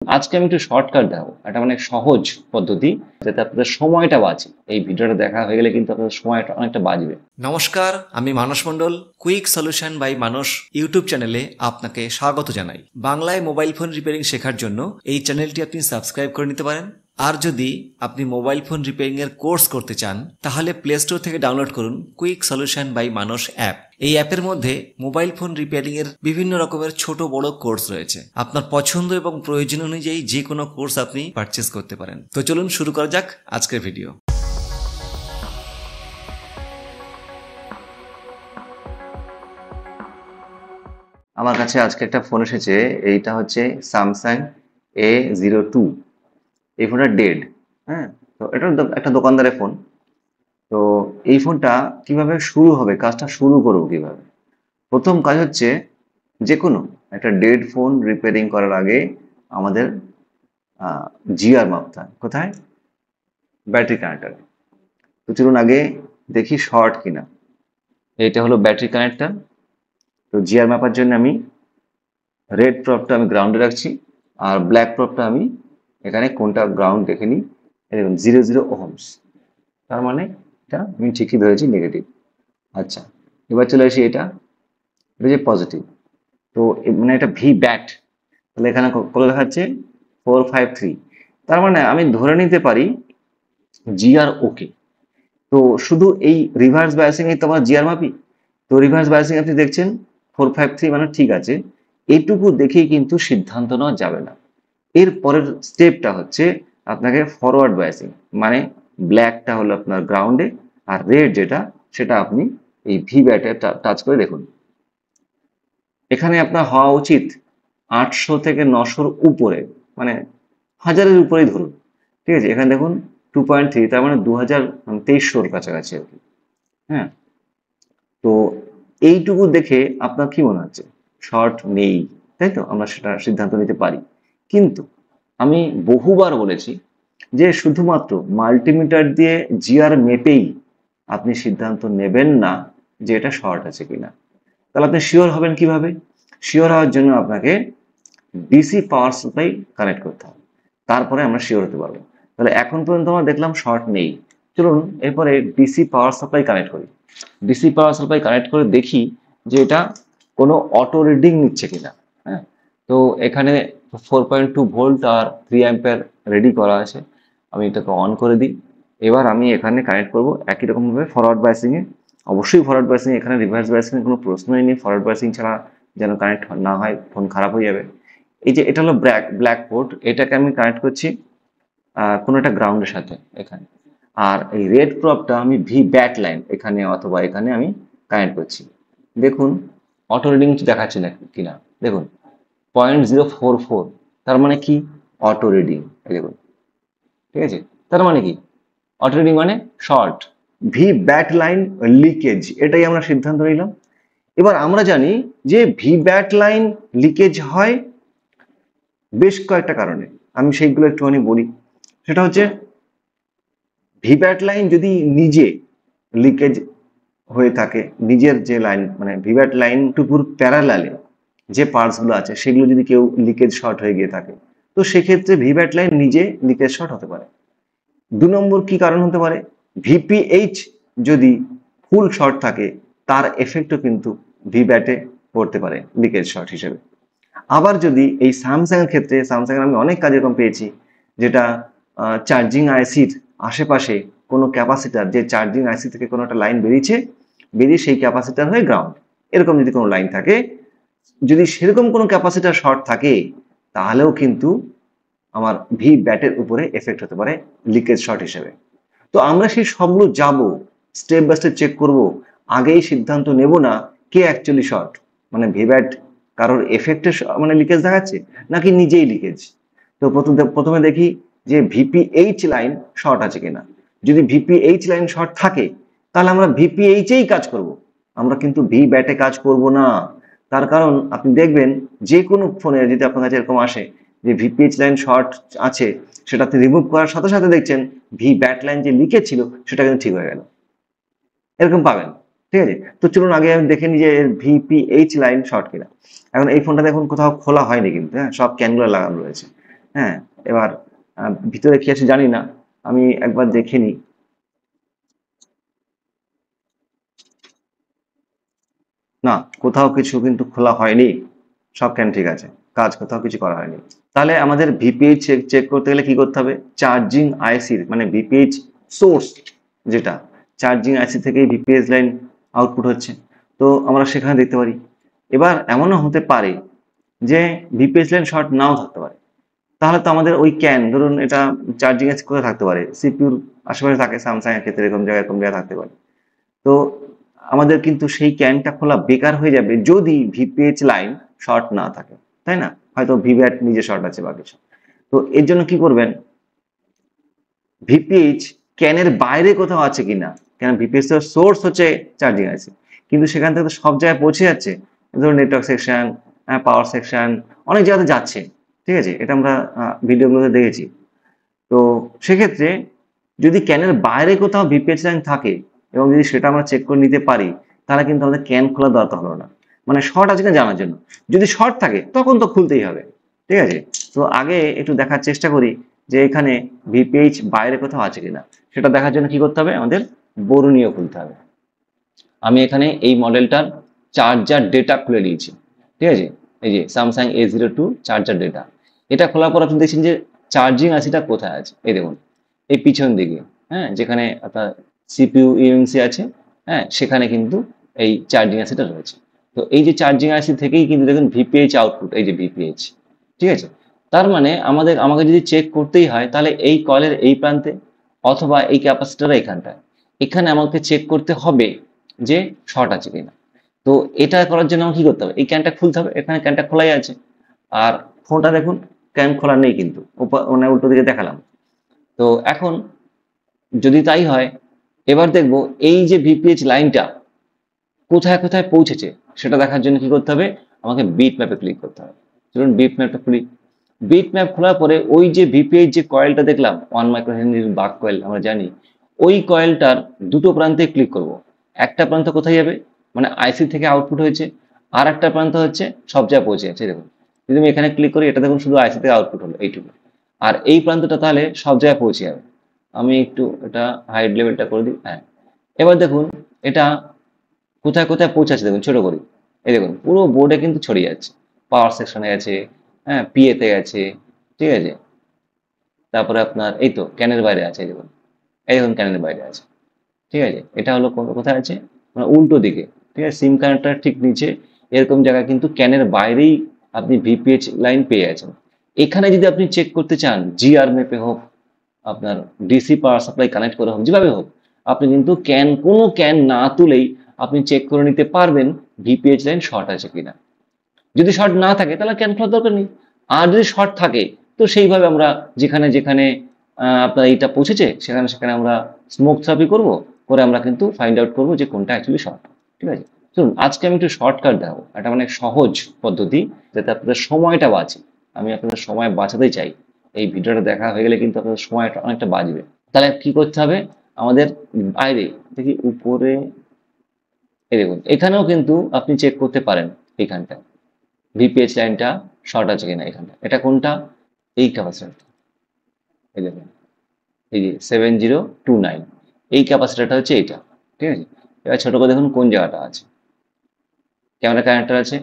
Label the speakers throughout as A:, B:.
A: আজকে আমি একটু শর্টকাট দেখাবো, একটা মানে সহজ পদ্ধতি যাতে আপনাদের সময়টা বাঁচে। এই ভিডিওটা দেখা হয়ে গেলে কিন্তু আপনাদের সময়টা অনেকটা বাঁচবে।
B: নমস্কার, আমি Manas Mondal. Quick solution by Manas YouTube চ্যানেলে আপনাকে স্বাগত জানাই। বাংলায় মোবাইল ফোন রিপেয়ারিং শেখার জন্য এই চ্যানেলটি আপনি সাবস্ক্রাইব করে নিতে পারেন। আর যদি আপনি মোবাইল ফোন রিপেয়ারিং এর কোর্স করতে চান তাহলে প্লে স্টোর থেকে ডাউনলোড করুন quick solution by Manas app. এই অ্যাপের মধ্যে মোবাইল ফোন রিপেয়ারিং এর বিভিন্ন রকমের ছোট বড় কোর্স রয়েছে। আপনার পছন্দ এবং প্রয়োজন অনুযায়ী যে কোনো কোর্স আপনি পারচেজ করতে পারেন। তো চলুন শুরু করা যাক আজকের ভিডিও।
A: আমার কাছে আজকে একটা ফোন এসেছে, এইটা হচ্ছে স্যামসাং A02। এই ফোনটা ডেড। হ্যাঁ, তো এটা একটা দোকানদারের ফোন। তো এই ফোনটা কিভাবে শুরু হবে, কাজটা শুরু করবো কিভাবে? প্রথম কাজ হচ্ছে, যে কোনো একটা ডেড ফোন রিপেয়ারিং করার আগে আমাদের জিআর মাপতে হয়। কোথায়? Battery connector. তো চলুন আগে দেখি শর্ট কিনা। এইটা হলো ব্যাটারি কানেক্টর। তো জিআর মাপার জন্য আমি রেড প্রপটা আমি গ্রাউন্ডে রাখছি, আর ব্ল্যাক প্রপটা আমি এখানে কোনটা গ্রাউন্ড দেখে নিই। এরকম 0 ওহমস, তার মানে এটা আমি ঠিকই ধরেছি নেগেটিভ। আচ্ছা, এবার চলে আসি এটা যে পজিটিভ। তো মানে এটা ভি ব্যাট, তাহলে এখানে কত দেখাচ্ছে? 453। তার মানে আমি ধরে নিতে পারি জিআর ওকে। তো শুধু এই রিভার্স বায়াসিং এ তো আমরা জিআর মাপি। তো রিভার্স বায়াসিং আপনি দেখছেন 453 মানে ঠিক আছে। এইটুকু দেখেই কিন্তু সিদ্ধান্ত নেওয়া যাবে না। এর পরের স্টেপটা হচ্ছে আপনাকে ফরওয়ার্ড বায়াসিং, মানে ব্ল্যাকটা হলো আপনার গ্রাউন্ডে, আর রেড যেটা সেটা আপনি এই ভি ব্যাটে টাচ করে দেখুন। এখানে আপনার হওয়া উচিত 800 থেকে 900-র উপরে, মানে 1000-এর উপরেই ধরুন। ঠিক আছে, এখানে দেখুন 2.3, তার মানে 2300-র কাছাকাছি আর কি। হ্যাঁ, তো এইটুকু দেখে আপনার কি মনে হচ্ছে? শর্ট নেই, তাই তো? আমরা সেটা সিদ্ধান্ত নিতে পারি। কিন্তু আমি বহুবার বলেছি যে শুধুমাত্র মাল্টিমিটার দিয়ে জিআর মেপেই আপনি সিদ্ধান্ত নেবেন না যে এটা শর্ট আছে কিনা। তাহলে আপনি শিওর হবেন কিভাবে? শিওর হওয়ার জন্য আপনাকে ডিসি পাওয়ার সাপ্লাই কানেক্ট করতে হবে, তারপরে আমরা শিওর হতে পারবো। তাহলে এখন পর্যন্ত আমরা দেখলাম শর্ট নেই। চলুন এরপরে ডিসি পাওয়ার সাপ্লাই কানেক্ট করি। ডিসি পাওয়ার সাপ্লাই কানেক্ট করে দেখি যে এটা কোনো অটো রিডিং নিচ্ছে কিনা। হ্যাঁ, তো এখানে 4.2 ভোল্ট আর 3 অ্যাম্পিয়ার রেডি করা আছে। আমি এটাকে অন করে দিই। এবার আমি এখানে কানেক্ট করব একই রকমভাবে ফরওয়ার্ড বায়াসিং এ। অবশ্যই ফরওয়ার্ড বায়াসিং, এখানে রিভার্স বায়াসিং এর কোনো প্রশ্নই নেই। ফরওয়ার্ড বায়াসিং ছাড়া যেন কানেক্ট না হয়, ফোন খারাপ হয়ে যাবে। এই যে এটা হলো ব্ল্যাক পোর্ট, এটাকে আমি কানেক্ট করছি কোনো একটা গ্রাউন্ডের সাথে এখানে। আর এই রেড প্রপটা আমি ভি ব্যাট লাইন এখানে অথবা এখানে আমি কানেক্ট করছি। দেখুন অটো রিডিং দেখাচ্ছে না কিনা, দেখুন 0.044, তার মানে কি? Auto reading. দেখুন, ঠিক আছে, তার মানে কি? অটো রিডিং মানে short. V bat line leakage, এটাই আমরা সিদ্ধান্ত নিলাম। এবার আমরা জানি যে ভি ব্যাট লাইন লিকেজ হয় বেশ কয়েকটা কারণে, আমি সেইগুলো একটুখানি বলি। সেটা হচ্ছে ভিব্যাট লাইন যদি নিজে লিকেজ হয়ে থাকে, নিজের যে লাইন মানে ভিব্যাট লাইন টুকুর প্যারালালে যে পার্টসগুলো আছে সেগুলো যদি কেউ লিকেজ শর্ট হয়ে গিয়ে থাকে, তো সেক্ষেত্রে ভিব্যাট লাইন নিজে লিকেজ শর্ট হতে পারে। 2 নম্বর কি কারণ হতে পারে? ভিপিএইচ যদি ফুল শর্ট থাকে, তার এফেক্টও কিন্তু ভিব্যাটে পড়তে পারে লিকেজ শর্ট হিসেবে। আবার যদি এই স্যামসাং এর ক্ষেত্রে, স্যামসাং এর আমি অনেক কাজ এরকম পেয়েছি, যেটা চার্জিং আইসির আশেপাশে কোনো ক্যাপাসিটার, যে চার্জিং আইসি থেকে কোনো একটা লাইন বেরিয়ে সেই ক্যাপাসিটার হয়ে গ্রাউন্ড, এরকম যদি কোনো লাইন থাকে, যদি সেরকম কোনো ক্যাপাসিটার শর্ট থাকে, তাহলেও কিন্তু আমার ভি ব্যাটের উপরে এফেক্ট হতে পারে লিকেজ শর্ট হিসেবে। তো আমরা সেই সবগুলো যাব, স্টেপ বাই স্টেপ চেক করব। আগেই সিদ্ধান্ত নেব না কে অ্যাকচুয়ালি শর্ট, মানে ভিব্যাট কারোর এফেক্টে মানে লিকেজ দেখাচ্ছে নাকি নিজেই লিকেজ। তো প্রথমে দেখি যে ভিপিএইচ লাইন শর্ট আছে কিনা। যদি ভিপিএইচ লাইন শর্ট থাকে, তাহলে আমরা ভিপিএইচেই কাজ করব, আমরা কিন্তু ভি ব্যাটে কাজ করব না। তার কারণ আপনি দেখবেন যে কোনো ফোনে যদি আপনার কাছে এরকম আসে যে ভিপিএইচ লাইন শর্ট আছে, সেটা আপনি রিমুভ করার সাথে সাথে দেখছেন ভি ব্যাট লাইন যে লিকেজ ছিল সেটা কিন্তু ঠিক হয়ে গেল, এরকম পাবেন। ঠিক আছে, তো চলুন আগে আমি দেখে নিই যে ভিপিএইচ লাইন শর্ট কিনা। এখন এই ফোনটা দেখুন কোথাও খোলা হয়নি কিন্তু, হ্যাঁ, সব ক্যানগুলো লাগানো রয়েছে। হ্যাঁ, এবার ভিতরে কি আছে জানি না, আমি একবার দেখে নিই। না, কোথাও কিছু কিন্তু খোলা হয়নি, সব ক্যান ঠিক আছে, কাজ কোথাও কিছু করা হয়নি। তাহলে আমাদের ভিপিএইচ চেক করতে গেলে কি করতে হবে, চার্জিং আইসির মানে ভিপিএইচ সোর্স, যেটা চার্জিং আইসি থেকেই ভিপিএইচ লাইন আউটপুট হচ্ছে, তো আমরা সেখানে দেখতে পারি। এবার এমনও হতে পারে যে ভিপিএইচ লাইন শর্ট নাও থাকতে পারে, তাহলে তো আমাদের ওই ক্যান, ধরুন এটা চার্জিং আইসি কোথায় থাকতে পারে, সিপিউর আশেপাশে থাকে, স্যামসাং এর ক্ষেত্রে এরকম জায়গায় থাকতে পারে। তো আমাদের কিন্তু সেই ক্যানটা খোলা বেকার হয়ে যাবে যদি ভিপিএইচ লাইন শর্ট না থাকে, তাই না? হয়তো ভিভ্যাট নিজে শর্ট আছে বা কিছু। তো এর জন্য কি করবেন, ভিপিএইচ ক্যানের বাইরে কোথাও আছে কিনা, কেন ভিপিএইচ এর সোর্স হচ্ছে চার্জিং আইসি, কিন্তু সেখান থেকে তো সব জায়গায় পৌঁছে যাচ্ছে, ধরুন নেটওয়ার্ক সেকশন, পাওয়ার সেকশন, অনেক জায়গাতে যাচ্ছে, ঠিক আছে, এটা আমরা ভিডিওগুলোতে দেখেছি। তো সেক্ষেত্রে যদি ক্যানের বাইরে কোথাও ভিপিএইচ লাইন থাকে এবং যদি সেটা আমরা চেক করে নিতে পারি, তাহলে কিন্তু আমাদের ক্যান খোলা দরকার হলো না, মানে শর্ট আছে কিনা জানার জন্য। যদি শর্ট থাকে তখন তো খুলতেই হবে, ঠিক আছে। তো আগে একটু দেখার চেষ্টা করি যে এখানে ভিপিএইচ বাইরে কোথাও আছে কিনা, সেটা দেখার জন্য কি করতে হবে, আমাদের বরুণীয় খুলতে হবে। আমি এখানে এই মডেলটার চার্জার ডেটা খুলে নিয়েছি, ঠিক আছে, এই যে স্যামসাং A02 চার্জার ডেটা। এটা খোলার পর আপনি দেখছেন যে চার্জিং আইসিটা কোথায় আছে, এই দেখুন এই পিছন দিকে, হ্যাঁ, যেখানে আপনার সিপিইউ ইউএনসি আছে, হ্যাঁ, সেখানে কিন্তু এই চার্জিং আইসিটা রয়েছে। তো এই যে চার্জিং আইসি থেকেই কিন্তু দেখুন ভিপিএইচ আউটপুট, এই যে ভিপিএইচ, ঠিক আছে। তার মানে আমাকে যদি চেক করতেই হয় তাহলে এই কয়েলের এই প্রান্তে অথবা এই ক্যাপাসিটরের এখানটায়, এখানে আমাকে চেক করতে হবে যে শর্ট আছে কিনা। তো এটা করার জন্য আমাকে কি করতে হবে, এই ক্যানটা খুলতে হবে, এখানে ক্যানটা খোলাই আছে, আর ফোনটা দেখুন ক্যান খোলা নেই, কিন্তু মানে উল্টো দিকে দেখালাম। তো এখন যদি তাই হয়, এবার দেখবো এই যে ভিপিএইচ লাইনটা কোথায় কোথায় পৌঁছেছে সেটা দেখার জন্য কি করতে হবে, আমাকে বিট ম্যাপে ক্লিক করতে হবে। চলুন বিট ম্যাপটা খুলি। বিট ম্যাপ খোলার পরে ওই যে ভিপিএইচ যে কয়েলটা দেখলাম 1 মাইক্রো হেনরির বাক কয়েল আমরা জানি, ওই কয়েলটার দুটো প্রান্তে ক্লিক করব। একটা প্রান্ত কোথায় যাবে, মানে আইসি থেকে আউটপুট হয়েছে, আর একটা প্রান্ত হচ্ছে সব জায়গায় পৌঁছে যাচ্ছে, দেখুন যদি আমি এখানে ক্লিক করি, এটা দেখুন শুধু আইসি থেকে আউটপুট হলো এইটুকু, আর এই প্রান্তটা তাহলে সব জায়গায় পৌঁছে যাবে। আমি একটু এটা হাইড লেভেলটা করে দিই, হ্যাঁ। এবার দেখুন এটা কোথায় কোথায় পৌঁছাচ্ছে, দেখুন ছোট করি, এই দেখুন পুরো বোর্ডে কিন্তু ছড়িয়ে যাচ্ছে, পাওয়ার সেকশনে গেছে, হ্যাঁ, পিএতে গেছে, ঠিক আছে। তারপরে আপনার এই তো ক্যানের বাইরে আছে, এই দেখুন, এই দেখুন ক্যানের বাইরে আছে, ঠিক আছে। এটা হলো কোথায় আছে, মানে উল্টো দিকে, ঠিক আছে, সিম কানেক্টর ঠিক নিচে এরকম জায়গায় কিন্তু ক্যানের বাইরেই আপনি ভিপিএইচ লাইন পেয়ে যাচ্ছেন। এখানে যদি আপনি চেক করতে চান জিআর ম্যাপে হোক, আপনার ডিসি পাওয়ার সাপ্লাই কানেক্ট করে হোক, যেভাবে হোক, আপনি কিন্তু কোনো ক্যান না তুলেই আপনি চেক করে নিতে পারবেন ভিপিএইচ লাইন শর্ট আছে কিনা। যদি শর্ট না থাকে তাহলে ক্যান খোলার দরকার নেই, আর যদি শর্ট থাকে তো সেইভাবে আমরা যেখানে যেখানে আপনার এইটা পৌঁছেছে সেখানে সেখানে আমরা স্মোক থেরাপি করবো, করে আমরা কিন্তু ফাইন্ড আউট করবো যে কোনটা অ্যাকচুয়ালি শর্ট, ঠিক আছে। শুনুন আজকে আমি একটু শর্টকাট দেখাবো, একটা মানে সহজ পদ্ধতি, যাতে আপনাদের সময়টা বাঁচে। আমি আপনাদের সময় বাঁচাতে চাই, এই ভিডিওটা দেখা হয়ে গেলে কিন্তু আপনাদের সময়টা অনেকটা বাঁচবে। তাহলে কি করতে হবে, আমাদের বাইরে দেখি উপরে, এই দেখুন এখানেও কিন্তু আপনি চেক করতে পারেন এইখানটা ভিপিএইচ লাইনটা শর্ট আছে কিনা। এখানটা এটা কোনটা, এই ক্যাপাসিটারটা, এই দেখুন এই যে 7029, এই ক্যাপাসিটারটা হচ্ছে এইটা, ঠিক আছে। এবার ছোট করে দেখুন কোন জায়গাটা আছে, ক্যামেরা কানেক্টর আছে,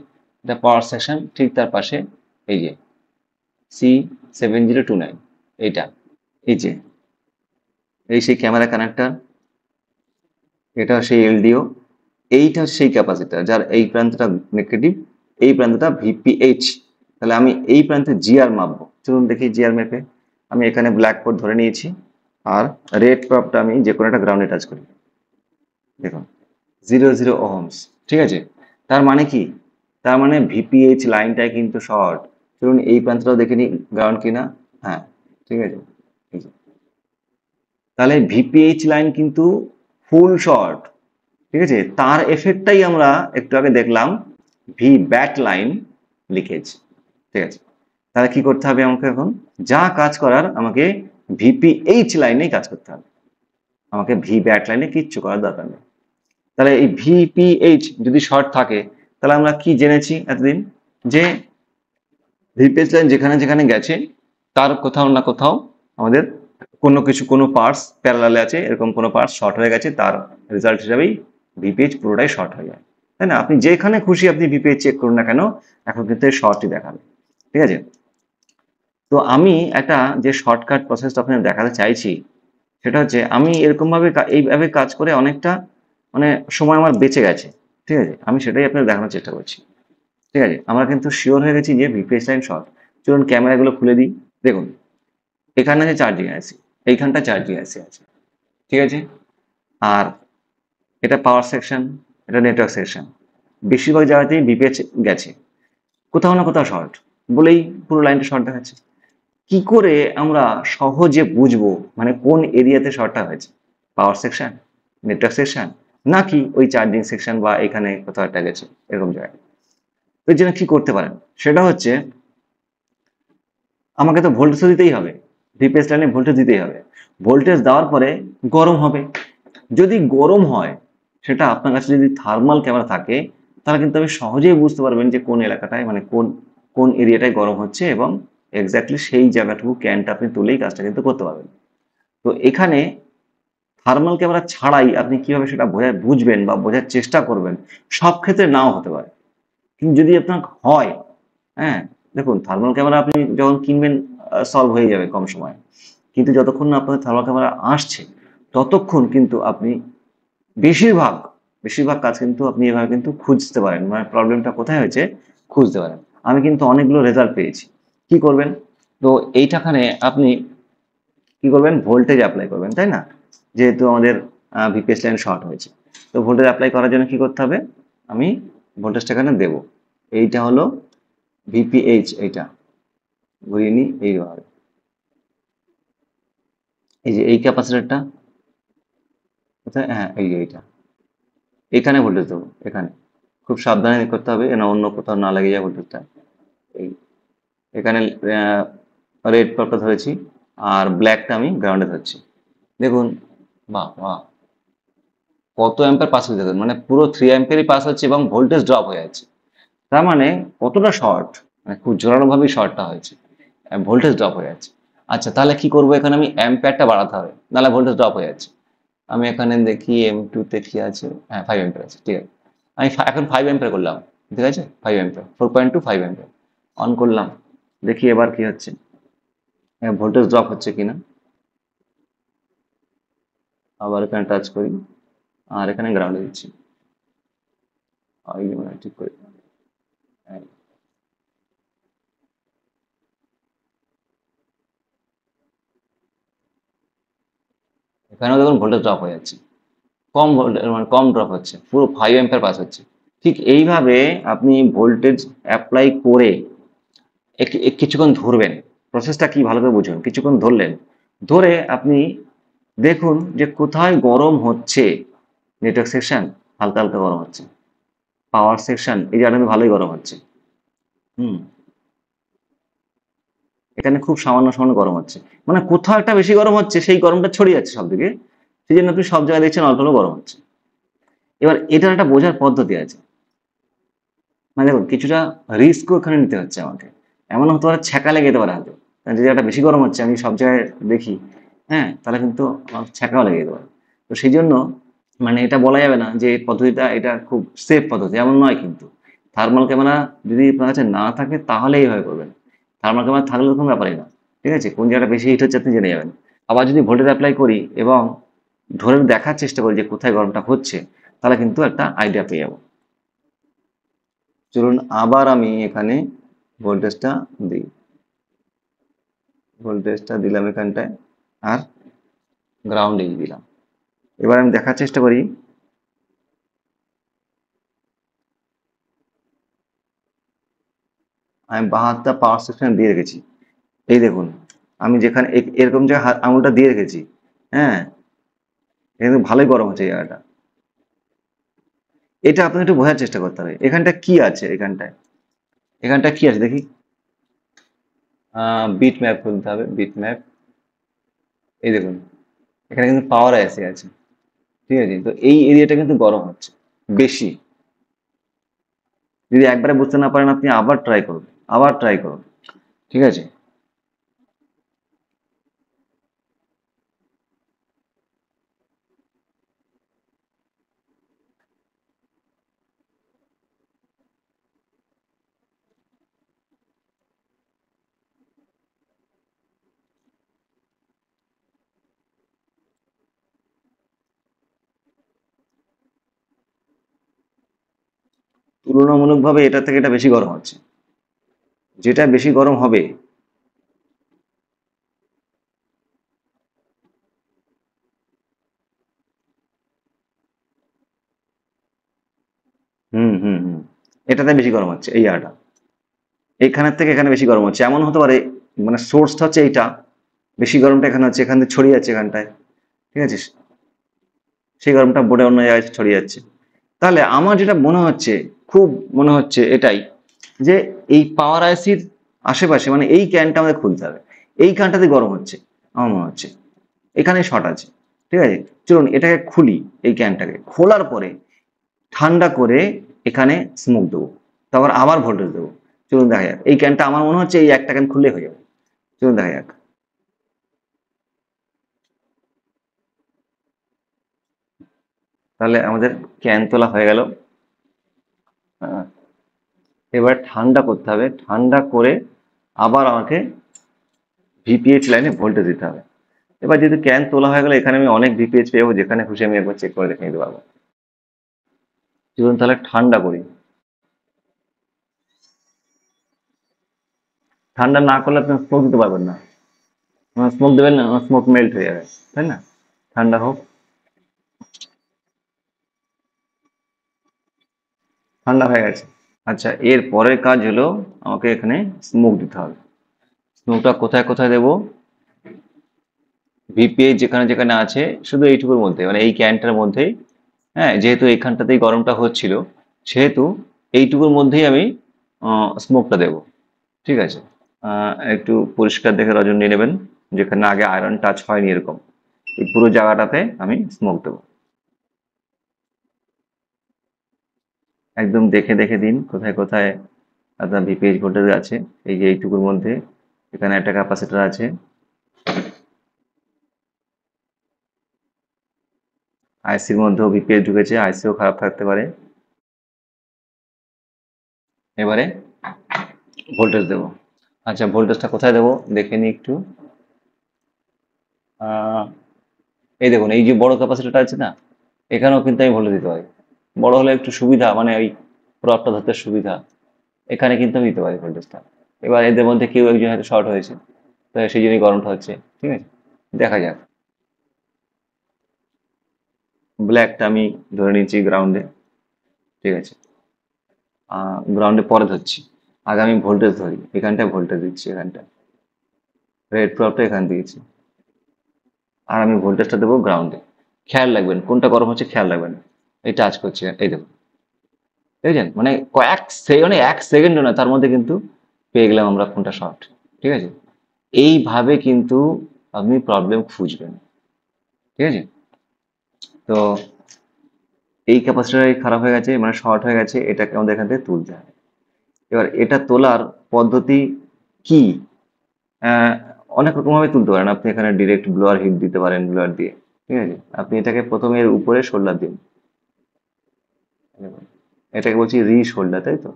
A: এটা পাওয়ার সেকশন, ঠিক তার পাশে এই যে C7029, এইটা, এই যে এই সেই ক্যামেরা কানেক্টর, এটা সেই এলডিও, এইটা সেই ক্যাপাসিটার যার এই প্রান্তটা নেগেটিভ, এই প্রান্তটা ভিপিএইচ। তাহলে আমি এই প্রান্তে জিআর মাপবো, চলুন দেখি জিআর ম্যাপে। আমি এখানে ব্ল্যাক পোর্ট ধরে নিয়েছি, আর রেড প্রপটা আমি যে কোনো একটা গ্রাউন্ডে টাচ করি, দেখুন 00 ওহমস, ঠিক আছে। তার মানে কি, তার মানে ভিপিএইচ লাইনটাই কিন্তু শর্ট। চলুন এই প্রান্তটাও দেখে নিই গ্রাউন্ড কিনা, হ্যাঁ, ঠিক আছে। তাহলে ভিপিএইচ লাইন কিন্তু ফুল শর্ট, ঠিক আছে। তার এফেক্টটাই আমরা একটু আগে দেখলাম ভি ব্যাক লাইন লিকেজ, ঠিক আছে। তাহলে কি করতে হবে আমাকে, এখন যা কাজ করার আমাকে ভিপিএইচ লাইনেই কাজ করতে হবে, আমাকে ভি ব্যাক লাইনে কিচ্ছু করার দরকার নেই। তাহলে এই ভিপিএইচ যদি শর্ট থাকে, তাহলে আমরা কি জেনেছি এতদিন, যে ভিপিএইচ লাইন যেখানে যেখানে গেছে তার কোথাও না কোথাও আমাদের কোনো পার্টস প্যারালালে আছে, এরকম কোনো পার্টস শর্ট হয়ে গেছে, তার রেজাল্ট হিসাবেই ভিপিএইচ পুরোটাই শর্ট হয়ে যায়, তাই না? আপনি যেখানে খুশি আপনি ভিপিএইচ চেক করুন না কেন, এখন কিন্তু শর্টই দেখাবে, ঠিক আছে? তো আমি একটা যে শর্টকাট প্রসেসটা আপনাদের দেখাতে চাইছি, সেটা হচ্ছে আমি এরকম ভাবে এইভাবে কাজ করে অনেকটা মানে সময় আমার বেঁচে গেছে, ঠিক আছে? আমি সেটাই আপনাদের দেখানোর চেষ্টা করছি, ঠিক আছে? আমরা কিন্তু শিওর হয়ে গেছি যে ভিপিএস লাইন শর্ট। চলুন ক্যামেরাগুলো খুলে দিই। দেখুন এখানে আছে চার্জিং আইসি, এইখানটা চার্জিং আইসি আছে, ঠিক আছে? আর এটা পাওয়ার সেকশন, এটা নেটওয়ার্ক সেকশন। বেশিরভাগ জায়গাতেই ভিপিএস গেছে, কোথাও না কোথাও শর্ট বলেই পুরো লাইনটা শর্ট দেখাচ্ছে। কি করে আমরা সহজে বুঝবো মানে কোন এরিয়াতে শর্টটা হয়েছে? পাওয়ার সেকশন, নেটওয়ার্ক সেকশন, নাকি ওই চার্জিং সেকশন বা এখানে কোথাও একটা গেছে এরকম জায়গায়? এর জন্য কি করতে পারেন সেটা হচ্ছে, আমাকে তো ভোল্টেজ দিতেই হবে, ভিপিএস লাইনে ভোল্টেজ দিতেই হবে। ভোল্টেজ দেওয়ার পরে গরম হবে, যদি গরম হয় সেটা আপনার কাছে যদি থার্মাল ক্যামেরা থাকে তাহলে কিন্তু আপনি সহজেই বুঝতে পারবেন যে কোন এলাকাটায় মানে কোন কোন এরিয়াটায় গরম হচ্ছে, এবং এক্স্যাক্টলি সেই জায়গাটুকু ক্যানটা আপনি তুলেই কাজটা কিন্তু করতে পারবেন। তো এখানে থার্মাল ক্যামেরা ছাড়াই আপনি কিভাবে সেটা বুঝবেন বা বোঝার চেষ্টা করবেন, সব ক্ষেত্রে নাও হতে পারে। কিন্তু যদি আপনার হয়, হ্যাঁ, দেখুন থার্মাল ক্যামেরা আপনি যখন কিনবেন সলভ হয়ে যাবে কম সময়ে, কিন্তু যতক্ষণ না আপনার থার্মাল ক্যামেরা আসছে ততক্ষণ কিন্তু আপনি বেশিরভাগ বেশিরভাগ কাজ কিন্তু আপনি এভাবে কিন্তু খুঁজতে পারেন, মানে প্রবলেমটা কোথায় হয়েছে খুঁজতে পারেন। আমি কিন্তু অনেকগুলো রেজাল্ট পেয়েছি। কি করবেন? তো এইটাখানে আপনি কি করবেন? ভোল্টেজ অ্যাপ্লাই করবেন, তাই না? যেহেতু আমাদের ভিপিএস লাইন শর্ট হয়েছে, তো ভোল্টেজ অ্যাপ্লাই করার জন্য কি করতে হবে? আমি ভোল্টেজটা এখানে দেবো। এইটা হলো ভিপিএইচ, এইটা ঘুরিয়ে নিই এইভাবে। এই যে এই ক্যাপাসিটরটা কোথায়? হ্যাঁ, এই যে এইটা, এখানে ভোল্টেজ দেবো, এখানে খুব সাবধানে করতে হবে না অন্য কোথাও না লেগে যায় ভোল্টেজটা। এই এখানে রেড পার্পটা ধরেছি আর ব্ল্যাকটা আমি গ্রাউন্ডে ধরছি। দেখুন, বাহ বাহ, কত অ্যাম্পের পাস হচ্ছে, দেখুন মানে পুরো 3 অ্যাম্পেরই পাস হচ্ছে এবং ভোল্টেজ ড্রপ হয়ে যাচ্ছে। তার মানে কতটা শর্ট, মানে খুব জোরালো ভাবেই শর্টটা হয়েছে, ভোল্টেজ ড্রপ হয়ে যাচ্ছে। আচ্ছা তাহলে কি করবো? এখানে আমি অ্যাম্পিয়ারটা বাড়াতে হবে, নাহলে ভোল্টেজ ড্রপ হয়ে যাচ্ছে। আমি এখানে দেখি M2 তে কি আছে, হ্যাঁ 5 অ্যাম্পিয়ার আছে, ঠিক আছে। আমি এখন 5 অ্যাম্পিয়ার করলাম, ঠিক আছে, 5 অ্যাম্পিয়ার, 4.2 5 অ্যাম্পিয়ার অন করলাম। দেখি এবার কি হচ্ছে, ভোল্টেজ ড্রপ হচ্ছে কিনা। আবার এখানে টাচ করি আর এখানে গ্রাউন্ডে দিচ্ছি। ঠিক করি, হ্যাঁ। এখানেও দেখুন ভোল্টেজ ড্রপ হয়ে যাচ্ছে, কম ভোল্টেজ মানে কম ড্রপ হচ্ছে, পুরো 5 অ্যাম্পিয়ার পাস হচ্ছে। ঠিক এইভাবে আপনি ভোল্টেজ অ্যাপ্লাই করে কিছুক্ষণ ধরবেন। প্রসেসটা কি ভালো করে বুঝুন। কিছুক্ষণ ধরলেন, ধরে আপনি দেখুন যে কোথায় গরম হচ্ছে। নেটওয়ার্ক সেকশন হালকা হালকা গরম হচ্ছে, পাওয়ার সেকশন এই জায়গাটা ভালোই গরম হচ্ছে, হুম, এখানে খুব সামান্য সামান্য গরম হচ্ছে, মানে কোথাও একটা বেশি গরম হচ্ছে, সেই গরমটা ছড়িয়ে যাচ্ছে সব দিকে, সেই জন্য আপনি সব জায়গায় দেখছেন অল্প অল্প গরম হচ্ছে। এবার এটার একটা বোঝার পদ্ধতি আছে, মানে দেখুন কিছুটা রিস্কও এখানে নিতে হচ্ছে আমাকে। এমন হতে পারে ছ্যাঁকা লেগে যেতে পারে হয়তো, কারণ যে জায়গাটা বেশি গরম হচ্ছে আমি সব জায়গায় দেখি, হ্যাঁ, তাহলে কিন্তু আমার ছ্যাঁকাও লেগে যেতে পারে। তো সেই জন্য মানে এটা বলা যাবে না যে এই পদ্ধতিটা এটা খুব সেফ পদ্ধতি, এমন নয় কিন্তু। থার্মাল ক্যামেরা যদি আপনার কাছে না থাকে তাহলে এইভাবে করবেন, থার্মাল ক্যামেরা থাকলে কোনো ব্যাপারই না, ঠিক আছে, কোন জায়গাটা বেশি হিট হচ্ছে আপনি জেনে যাবেন। আবার যদি ভোল্টেজ অ্যাপ্লাই করি এবং ধরে দেখার চেষ্টা করি যে কোথায় গরমটা হচ্ছে, তাহলে কিন্তু একটা আইডিয়া পেয়ে যাবো। চলুন আবার আমি এখানে ভোল্টেজটা দিই, ভোল্টেজটা দিলাম এখানটায় আর গ্রাউন্ডে দিলাম। এবার আমি দেখার চেষ্টা করি, আমি বাঁ হাতটা পাওয়ার সেকশনে দিয়ে রেখেছি। এই দেখুন আমি যেখানে এরকম যে আঙুলটা দিয়ে রেখেছি, হ্যাঁ, কিন্তু ভালোই গরম হচ্ছে এই জায়গাটা। এটা আপনি একটু বোঝার চেষ্টা করতে হবে এখানটা কি আছে, এখানটায় এখানটা কি আছে দেখি। বিট ম্যাপ খুলতে হবে, বিট ম্যাপ। এই দেখুন এখানে কিন্তু পাওয়ার এসে আছে, ঠিক আছে, তো এই এরিয়াটা কিন্তু গরম হচ্ছে বেশি। যদি একবারে বুঝতে না পারেন আপনি আবার ট্রাই করুন, আবার ট্রাই করুন, ঠিক আছে। তুলনামূলকভাবে এটা থেকে এটা বেশি গরম হচ্ছে। যেটা বেশি গরম হবে হুম হুম হুম এটাতে বেশি গরম হচ্ছে, এই জায়গাটা এখানের থেকে এখানে বেশি গরম হচ্ছে। এমন হতে পারে মানে সোর্সটা হচ্ছে এইটা, বেশি গরমটা এখানে হচ্ছে, এখান থেকে ছড়িয়ে যাচ্ছে এখানটায়, ঠিক আছে, সেই গরমটা বোর্ডে অন্য জায়গায় ছড়িয়ে যাচ্ছে। তাহলে আমার যেটা মনে হচ্ছে, খুব মনে হচ্ছে এটাই, যে এই পাওয়ার আইসির আশেপাশে মানে এই ক্যানটা আমাদের খুলতে হবে। এই ক্যানটাতে গরম হচ্ছে আমার মনে হচ্ছে, এখানে শর্ট আছে, ঠিক আছে। চলুন এটাকে খুলি, এই ক্যানটাকে খোলার পরে ঠান্ডা করে এখানে স্মোক দেবো, তারপর আবার ভোল্টেজ দেবো। চলুন দেখা যাক, এই ক্যানটা আমার মনে হচ্ছে এই একটা ক্যান খুললে হয়ে যাবে। চলুন দেখা যাক। তাহলে আমাদের ক্যান তোলা হয়ে গেল। আহ, এবার ঠান্ডা করতে হবে, ঠান্ডা করে আবার আমাকে ভিপিএইচ লাইনে ভোল্টেজ দিতে হবে। এবার যদি ক্যান তোলা হয়ে গেলে এখানে আমি অনেক ভিপিএইচ পেয়ে যাবো, যেখানে খুশি আমি একবার চেক করে দেখে নিতে পারবো। চলুন তাহলে ঠান্ডা করি। ঠান্ডা না করলে আপনি স্মোক দিতে পারবেন না, স্মোক দেবেন না, স্মোক মেল্ট হয়ে যাবে, তাই না। ঠান্ডা হোক, ঠান্ডা হয়ে গেছে। আচ্ছা, এর পরের কাজ হলো আমাকে এখানে স্মোক দিতে হবে। স্মোকটা কোথায় কোথায় দেবো? ভিপিএইচ যেখানে যেখানে আছে শুধু এইটুকুর মধ্যে, মানে এই ক্যানটার মধ্যেই। হ্যাঁ, যেহেতু এইখানটাতেই গরমটা হচ্ছিল, সেহেতু এইটুকুর মধ্যেই আমি স্মোকটা দেবো, ঠিক আছে। একটু পরিষ্কার দেখে রজন নিয়ে নেবেন, যেখানে আগে আয়রন টাচ হয়নি এরকম, এই পুরো জায়গাটাতে আমি স্মোক দেবো। একদম দেখে দেখে দিন কোথায় কোথায় আপনার ভিপিএইচ ভোল্টেজ আছে। এই যে এইটুকুর মধ্যে, এখানে একটা ক্যাপাসিটর আছে, আইসির মধ্যেও ভিপিএইচ ঢুকেছে, আইসিও খারাপ থাকতে পারে। এবারে ভোল্টেজ দেবো। আচ্ছা, ভোল্টেজটা কোথায় দেবো দেখে নিই একটু। আহ, এই দেখুন, এই যে বড় ক্যাপাসিটরটা আছে না, এখানেও কিন্তু আমি ভোল্টেজ দিতে পারি। বড় হলে একটু সুবিধা, মানে ওই প্রপটা ধরতে সুবিধা। এখানে কিন্তু আমি দিতে পারি ভোল্টেজটা। এবার এদের মধ্যে কেউ একজন হয়তো শর্ট হয়েছে, তো সেই জন্যই গরমটা হচ্ছে, ঠিক আছে। দেখা যাক। ব্ল্যাকটা আমি ধরে নিচ্ছি গ্রাউন্ডে, ঠিক আছে। গ্রাউন্ডে পরে ধরছি, আগে আমি ভোল্টেজ ধরি, এখানটায় ভোল্টেজ দিচ্ছি, এখানটা রেড প্রপটা এখান দিয়েছি, আর আমি ভোল্টেজটা দেবো গ্রাউন্ডে। খেয়াল রাখবেন কোনটা গরম হচ্ছে, খেয়াল রাখবেন। এই টাচ করছে, এই দেখুন, দেখছেন, মানে কয়েক সেকেন্ডে, এক সেকেন্ডও না, তার মধ্যে কিন্তু পেয়ে গেলাম আমরা কোনটা শর্ট, ঠিক আছে। এইভাবে কিন্তু আপনি প্রবলেম খুঁজবেন, ঠিক আছে। তো এই ক্যাপাসিটার খারাপ হয়ে গেছে, মানে শর্ট হয়ে গেছে, এটাকে আমাদের এখান থেকে তুলতে হবে। এবার এটা তোলার পদ্ধতি কি? আহ, অনেক রকম ভাবে তুলতে পারেন আপনি। এখানে ডিরেক্ট ব্লোয়ার হিট দিতে পারেন, ব্লোয়ার দিয়ে, ঠিক আছে। আপনি এটাকে প্রথমে এর উপরে শোল্ডার দিন, এটাকে বলছি রি শোল্ডার, তাই তো,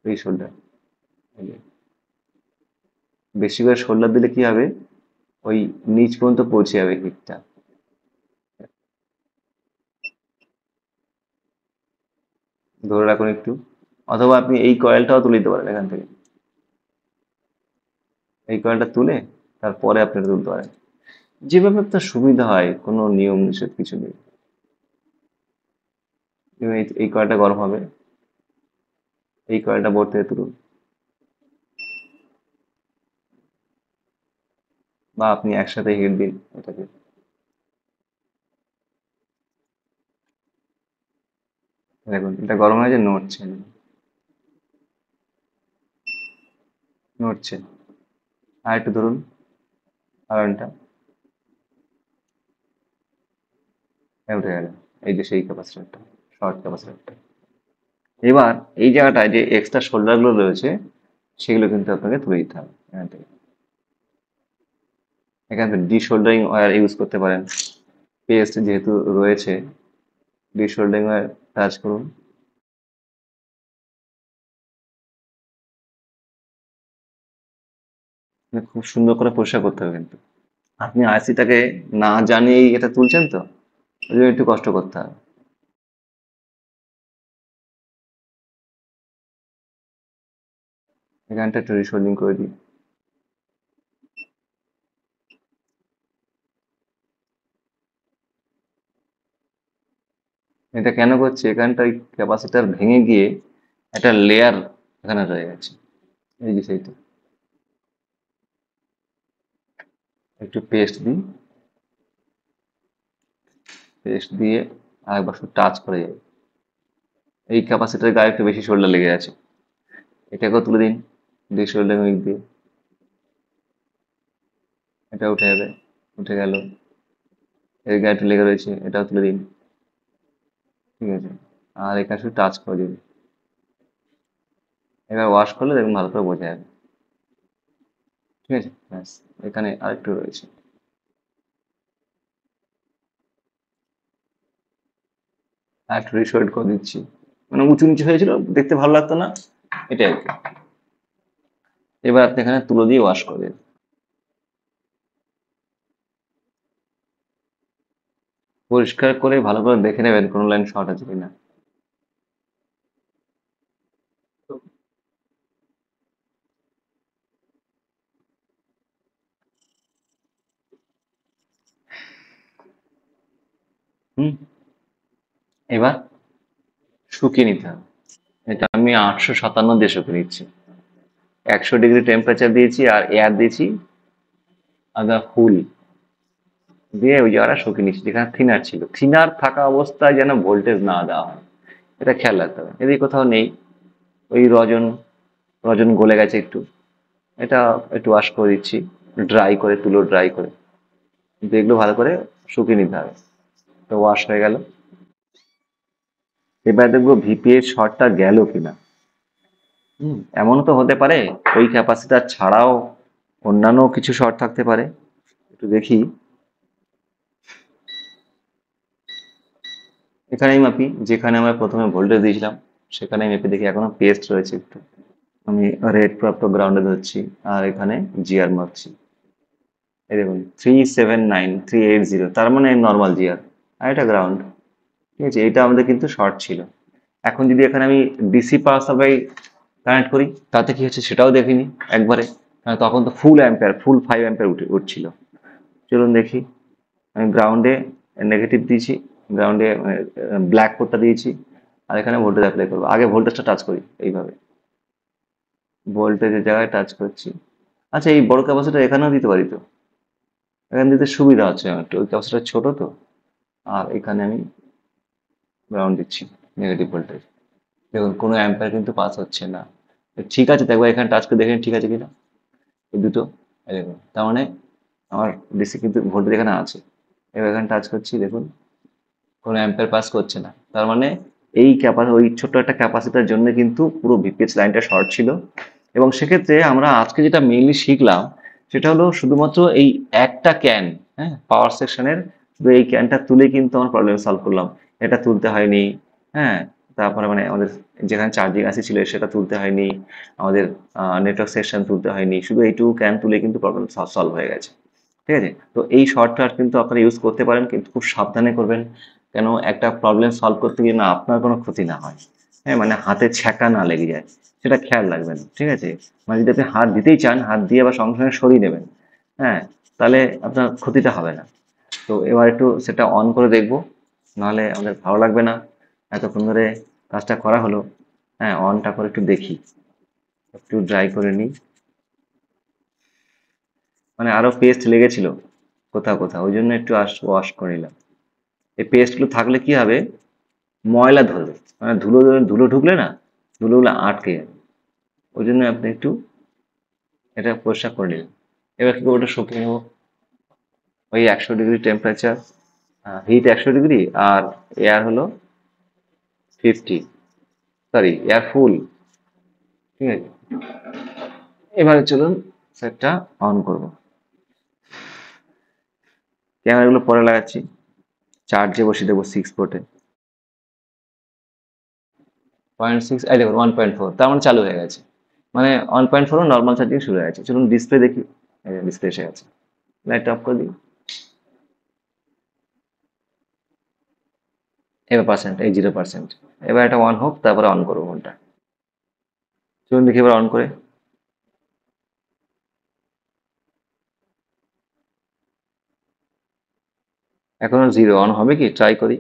A: রি শোল্ডার। বেশি করে শোল্ডার দিলে কি হবে, ওই নিচ পর্যন্ত পৌঁছে যাবে হিটটা। ধরে রাখুন একটু, অথবা আপনি এই কয়েলটাও তুলে দিতে পারেন এখান থেকে, এই কয়েলটা তুলে তারপরে আপনি এটা তুলতে পারেন, যেভাবে আপনার সুবিধা হয়, কোনো নিয়ম নিষেধ কিছু নেই। যেমন এই কয়েলটা গরম হবে, এই কয়েলটা বোর্ড থেকে তুলুন, বা আপনি একসাথে হিট দিন এটাকে। দেখুন এটা গরম হয়েছে, নড়ছে, নড়ছে। আর একটু ধরুন আয়রনটা, উঠে গেল। এই যে সেই ক্যাপাসিটারটা, শর্ট ক্যাপাসিটারটা। এবার এই জায়গাটায় যে এক্সট্রা শোল্ডার গুলো রয়েছে, সেগুলো কিন্তু আপনাকে তুলে দিতে হবে এখান থেকে। এখান থেকে ডি শোল্ডারিং ওয়্যার ইউজ করতে পারেন, পেস্ট যেহেতু রয়েছে, ডি শোল্ডারিং ওয়্যার টাচ করুন। খুব সুন্দর করে পরিষ্কার করতে হবে কিন্তু। আপনি আইসিটাকে না জানিয়েই এটা তুলছেন, তো ওই জন্য একটু কষ্ট করতে হবে। এখানটা একটু রিশোল্ডিং করে দিই। এটা কেন করছে, এখানটা ওই ক্যাপাসিটার ভেঙে গিয়ে একটা লেয়ার এখানে রয়ে গেছে, এই যে সেইটা। একটু পেস্ট দিই, পেস্ট দিয়ে আরেকবার শুধু টাচ করে যাই। এই ক্যাপাসিটার গায়ে একটু বেশি শোল্ডার লেগে আছে, এটাকেও তুলে দিন দুই শোল্ডার উইক দিয়ে। এটা উঠে যাবে, উঠে গেল। এর গায়ে একটু লেগে রয়েছে, এটাও তুলে দিন। ঠিক আছে, আর এখানে শুধু টাচ করে দিন। এবার ওয়াশ করলে দেখুন ভালো করে বোঝা যাবে। ঠিক আছে, ব্যাস। এখানে আরেকটু রয়েছে, আর একটু রিশোল্ড করে দিচ্ছি। মানে উঁচু নিচু হয়েছিল, দেখতে ভালো লাগতো না, এটাই আর কি। এবার আপনি এখানে তুলো দিয়ে ওয়াশ করে দিন। পরিষ্কার করে ভালো করে দেখে নেবেন কোনো লাইন শর্ট আছে কিনা। হুম, এবার শুকিয়ে নিতে হবে। এটা আমি 857 দিয়ে শুকিয়ে নিচ্ছি। 100 ডিগ্রি টেম্পারেচার দিয়েছি আর এয়ার দিয়েছি আদা ফুল দিয়ে ওই জায়গাটা শুকিয়ে নিচ্ছি, যেখানে থিনার ছিল। থিনার থাকা অবস্থায় যেন ভোল্টেজ না দেওয়া হয়, এটা খেয়াল রাখতে হবে। এদিকে কোথাও নেই, ওই রজন রজন গলে গেছে একটু, এটা একটু ওয়াশ করে দিচ্ছি ড্রাই করে, তুলো ড্রাই করে। কিন্তু এগুলো ভালো করে শুকিয়ে নিতে হবে। তো ওয়াশ হয়ে গেল। এবার দেখবো ভিপিএ শর্টটা গেল কিনা। এমনও তো হতে পারে ওই ক্যাপাসিটার ছাড়াও অন্যান্য কিছু শর্ট থাকতে পারে। একটু দেখি, এখানেই মাপি যেখানে আমরা প্রথমে ভোল্টেজ দিয়েছিলাম, সেখানেই মেপে দেখি এখনো পেস্ট রয়েছে একটু। আমি রেড প্রাপ্ত গ্রাউন্ডে ধরছি আর এখানে জিআর মাপছি। এই দেখুন 379380, তার মানে নর্মাল জিআর, আর এটা গ্রাউন্ড। ঠিক আছে, এটা আমাদের কিন্তু শর্ট ছিল। এখন যদি এখানে আমি ডিসি পাওয়ার সাপ্লাই কানেক্ট করি, তাতে কি হচ্ছে সেটাও দেখিনি একবারে, কারণ তখন তো ফুল অ্যাম্পিয়ার, ফুল 5 অ্যাম্পিয়ার উঠছিল। চলুন দেখি। আমি গ্রাউন্ডে নেগেটিভ দিয়েছি, গ্রাউন্ডে ব্ল্যাক কোডটা দিয়েছি, আর এখানে ভোল্টেজ অ্যাপ্লাই করবো। আগে ভোল্টেজটা টাচ করি এইভাবে, ভোল্টেজের জায়গায় টাচ করছি। আচ্ছা, এই বড় ক্যাপাসিটার এখানেও দিতে পারি তো, এখানে দিতে সুবিধা হচ্ছে আমার একটু, ওই ক্যাপাসিটার ছোট তো। আর এখানে আমি গ্রাউন্ড দিচ্ছি, নেগেটিভ ভোল্টেজ। দেখুন কোনো অ্যাম্পিয়ার কিন্তু পাস হচ্ছে না। ঠিক আছে, তো একবার এখানে টাচ করে দেখেন ঠিক আছে কিনা, এই দুটো। এই দেখুন, তার মানে আমার ডিসি কিন্তু ভোল্টেজ এখানে আছে। এবার এখানে টাচ করছি, দেখুন কোনো অ্যাম্পিয়ার পাস করছে না। তার মানে এই ওই ছোট্ট একটা ক্যাপাসিটার জন্য কিন্তু পুরো ভিপিএস লাইনটা শর্ট ছিল। এবং সেক্ষেত্রে আমরা আজকে যেটা মেইনলি শিখলাম, সেটা হলো শুধুমাত্র এই একটা ক্যান, হ্যাঁ, পাওয়ার সেকশনের শুধু এই ক্যানটা তুলে কিন্তু আমরা প্রবলেম সলভ করলাম। এটা তুলতে হয়নি, হ্যাঁ। তারপরে মানে আমাদের যেখানে চার্জিং আসি ছিল সেটা তুলতে হয়নি, আমাদের নেটওয়ার্ক সেকশন তুলতে হয়নি, শুধু এইটুকু ক্যান তুলে কিন্তু প্রবলেম সলভ হয়ে গেছে। ঠিক আছে, তো এই শর্টকাট কিন্তু আপনারা ইউজ করতে পারেন, কিন্তু খুব সাবধানে করবেন। কেন, একটা প্রবলেম সলভ করতে গিয়ে না আপনার কোনো ক্ষতি না হয়, হ্যাঁ, মানে হাতে ছ্যাঁকা না লেগে যায়, সেটা খেয়াল রাখবেন। ঠিক আছে, মানে যদি আপনি হাত দিতেই চান, হাত দিয়ে আবার সঙ্গে সঙ্গে সরিয়ে নেবেন, হ্যাঁ, তাহলে আপনার ক্ষতিটা হবে না। তো এবার একটু সেটা অন করে দেখবো, নাহলে আমাদের ভালো লাগবে না। এতক্ষণ ধরে কাজটা করা হলো, হ্যাঁ, অনটা করে একটু দেখি, একটু ড্রাই করে নিই। মানে আরো পেস্ট লেগেছিল কোথাও কোথাও, ওই জন্য একটু ওয়াশ করে নিলাম। এই পেস্টগুলো থাকলে কি হবে, ময়লা ধরবে, মানে ধুলো ধুলো ঢুকলে না, ধুলোগুলো আটকে যাবে। ওই জন্য আপনি একটু এটা পরিষ্কার করে নিলেন। এবার কি করবো, ওটা শুকিয়ে নেবো। ওই 100 ডিগ্রি টেম্পারেচার, হিট 100 ডিগ্রি, আর এয়ার হলো 50, সরি এয়ার ফুল। ঠিক আছে, এবারে চলুন সেটটা অন করব। ক্যামেরাগুলো পরে লাগাচ্ছি, চার্জে বসিয়ে দেবো 6 ভোল্টে। 0.6, এই দেখুন 1.4, তার মানে চালু হয়ে গেছে। মানে 1.4 নর্মাল চার্জিং শুরু হয়ে গেছে। চলুন ডিসপ্লে দেখি, ডিসপ্লে এসে গেছে। লাইট অফ করে দিই। এবার পার্সেন্ট, এই 0%। এবার এটা অন হোক, তারপরে অন করবো ফোনটা। চলুন দেখি এবার অন করে। এখনো 0 অন হবে কি? ট্রাই করি।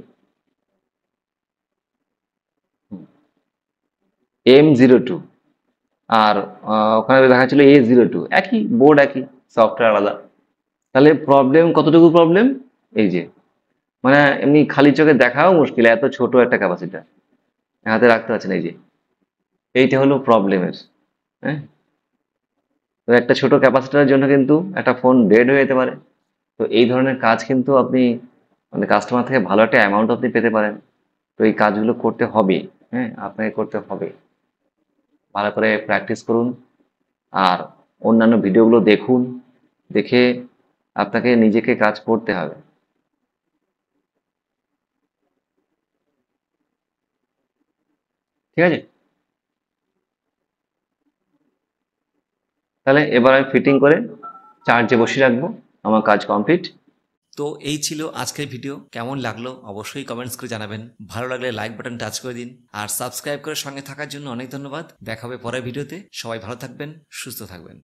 A: M02 আর ওখানে দেখাচ্ছিল A02, একই বোর্ড, একই সফটওয়্যার আলাদা। তাহলে প্রবলেম কতটুকু? প্রবলেম এই যে, মানে এমনি খালি চোখে দেখাও মুশকিল, এত ছোট একটা ক্যাপাসিটার হাতে রাখতে পারছেন। এই যে এইটা হলো প্রবলেমের। হ্যাঁ, তো একটা ছোট ক্যাপাসিটারের জন্য কিন্তু একটা ফোন ডেড হয়ে যেতে পারে। তো এই ধরনের কাজ কিন্তু আপনি মানে কাস্টমার থেকে ভালো একটা অ্যামাউন্ট আপনি পেতে পারেন। তো এই কাজগুলো করতে হবে। হ্যাঁ, আপনাকে করতে হবে। ভালো করে প্র্যাকটিস করুন আর অন্যান্য ভিডিওগুলো দেখুন, দেখে আপনাকে নিজেকে কাজ করতে হবে। ঠিক আছে, তাহলে এবার আমি ফিটিং করে চার্জে বসিয়ে রাখবো, আমার কাজ কমপ্লিট।
B: তো এই ছিল আজকের ভিডিও। কেমন লাগলো অবশ্যই কমেন্টস করে জানাবেন। ভালো লাগলে লাইক বাটন টাচ করে দিন আর সাবস্ক্রাইব করে সঙ্গে থাকার জন্য অনেক ধন্যবাদ। দেখা হবে পরের ভিডিওতে। সবাই ভালো থাকবেন, সুস্থ থাকবেন।